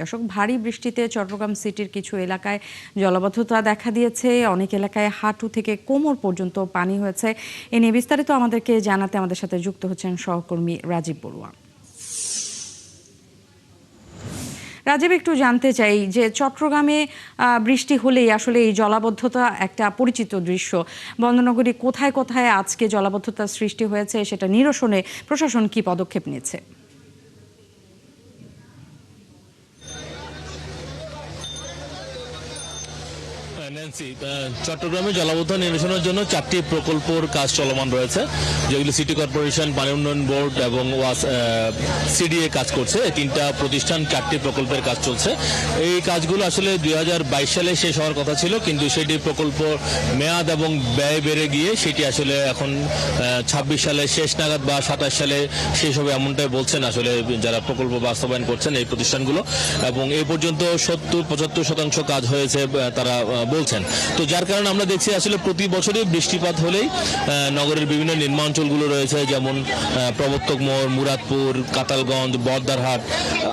দর্শক, ভারী বৃষ্টিতে চট্টগ্রাম সিটির কিছু এলাকায় জলাবদ্ধতা দেখা দিয়েছে। অনেক এলাকায় হাঁটু থেকে কোমর পর্যন্ত পানি হয়েছে। এ নিয়ে বিস্তারিত আমাদেরকে জানাতে আমাদের সাথে যুক্ত হচ্ছেন সহকর্মী রাজীব বড়ুয়া। রাজীব, একটু জানতে চাই যে চট্টগ্রামে বৃষ্টি হলেই আসলে এই জলাবদ্ধতা একটা পরিচিত দৃশ্য। বন্দরনগরী কোথায় কোথায় আজকে জলাবদ্ধতার সৃষ্টি হয়েছে সেটা নিরসনে প্রশাসন কি পদক্ষেপ নিয়েছে? চট্টগ্রামে জলাবদ্ধতা নিরসনের জন্য 4টি প্রকল্পের কাজ চলমান রয়েছে, যেগুলো সিটি কর্পোরেশন, পানি উন্নয়ন বোর্ড এবং সিডিএ কাজ করছে। এই 3টা প্রতিষ্ঠান 4টি প্রকল্পের কাজ চলছে। এই কাজগুলো আসলে 2022 সালে শেষ হওয়ার কথা ছিল, কিন্তু সেটি প্রকল্প মেয়াদ এবং ব্যয় বেড়ে গিয়ে সেটি আসলে এখন 26 সালে শেষ নাগাদ বা 27 সালে শেষ হবে, এমনটাই বলছেন আসলে যারা প্রকল্প বাস্তবায়ন করছেন এই প্রতিষ্ঠানগুলো। এবং এই পর্যন্ত 70-75% কাজ হয়েছে তারা বলছেন। তো যার কারণে আমরা দেখছি আসলে প্রতি বছরই বৃষ্টিপাত হলেই নগরের বিভিন্ন নির্মাঞ্চলগুলো রয়েছে, যেমন প্রবর্তক মোড়, মুরাদপুর, কাতালগঞ্জ, বর্দারহাট,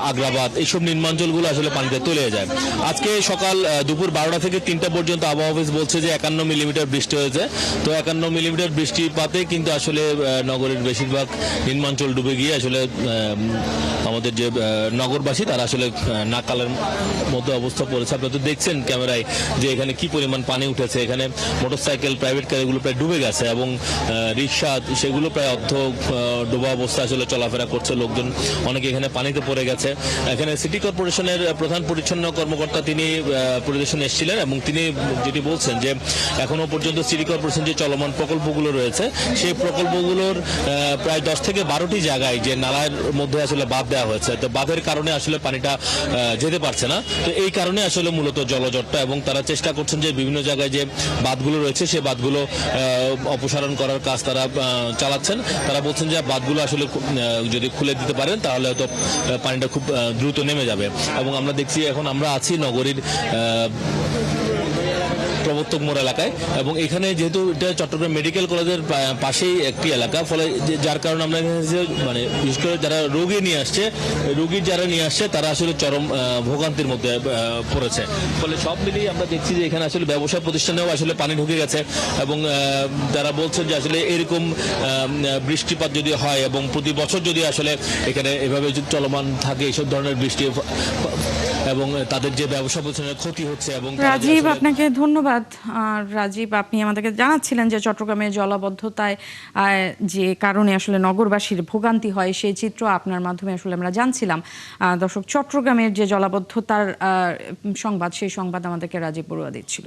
আগ্রাবাদ, এইসব নির্মাঞ্চলগুলো আসলে পানিতে তলিয়ে যায়। আজকে সকাল দুপুর 12টা থেকে 3টা পর্যন্ত আবহাওয়া অফিস বলছে যে 51 মিলিমিটার বৃষ্টি হয়েছে। তো 51 মিলিমিটার বৃষ্টিপাতে কিন্তু আসলে নগরের বেশিরভাগ নির্মাঞ্চল ডুবে গিয়ে আসলে আমাদের যে নগরবাসী তারা আসলে নাকালের মধ্যে অবস্থা পড়েছে। আপনারা তো দেখছেন ক্যামেরায় যে এখানে কি পরিমাণ পানি উঠেছে। এখানে মোটরসাইকেল, প্রাইভেট কার এগুলো প্রায় ডুবে গেছে এবং রিক্সা সেগুলো প্রায় ডোবা অবস্থা আসলে চলাফেরা করছে। লোকজন অনেকে এখানে পানিতে পড়ে গেছে। এখানে সিটি কর্পোরেশনের প্রধান পরিচ্ছন্ন কর্মকর্তা তিনি পরিদর্শনে এসেছিলেন এবং তিনি যেটি বলছেন যে এখনো পর্যন্ত সিটি কর্পোরেশন যে চলমান প্রকল্পগুলো রয়েছে সেই প্রকল্পগুলোর প্রায় 10 থেকে 12টি জায়গায় যে নালার মধ্যে আসলে বাঁধ দেওয়া হয়েছে। তো বাঁধের কারণে আসলে পানিটা যেতে পারছে না। তো এই কারণে আসলে মূলত জলজটটা, এবং তারা চেষ্টা করছেন যে বিভিন্ন জায়গায় যে বাঁধগুলো রয়েছে সেই বাঁধগুলো অপসারণ করার কাজ তারা চালাচ্ছেন। তারা বলছেন যে বাঁধগুলো আসলে যদি খুলে দিতে পারেন তাহলে হয়তো পানিটা খুব দ্রুত নেমে যাবে। এবং আমরা দেখছি এখন আমরা আছি নগরীর প্রবর্তক মোড় এলাকায়, এবং এখানে যেহেতু এটা চট্টগ্রাম মেডিকেল কলেজের পাশেই একটি এলাকা, ফলে যার কারণে আমরা মানে বিশেষ করে যারা রোগী নিয়ে আসছে তারা আসলে চরম ভোগান্তির মধ্যে পড়েছে। ফলে সব মিলিয়ে আমরা দেখছি যে এখানে আসলে ব্যবসা প্রতিষ্ঠানেও আসলে পানি ঢুকে গেছে। এবং তারা বলছেন যে আসলে এরকম বৃষ্টিপাত যদি হয় এবং প্রতি বছর যদি আসলে এখানে এভাবে চলমান থাকে এইসব ধরনের বৃষ্টি, এবং তাদের যে ব্যবসা প্রতিষ্ঠানের ক্ষতি হচ্ছে। এবং রাজীব, আপনাকে ধন্যবাদ। রাজীব, আপনি আমাদেরকে জানাচ্ছিলেন যে চট্টগ্রামে জলাবদ্ধতায় যে কারণে আসলে নগরবাসীর ভোগান্তি হয় সেই চিত্র আপনার মাধ্যমে আসলে আমরা জানছিলাম। দর্শক, চট্টগ্রামের যে জলাবদ্ধতার সংবাদ সেই সংবাদ আমাদেরকে রাজীব বড়ুয়া দিচ্ছিল।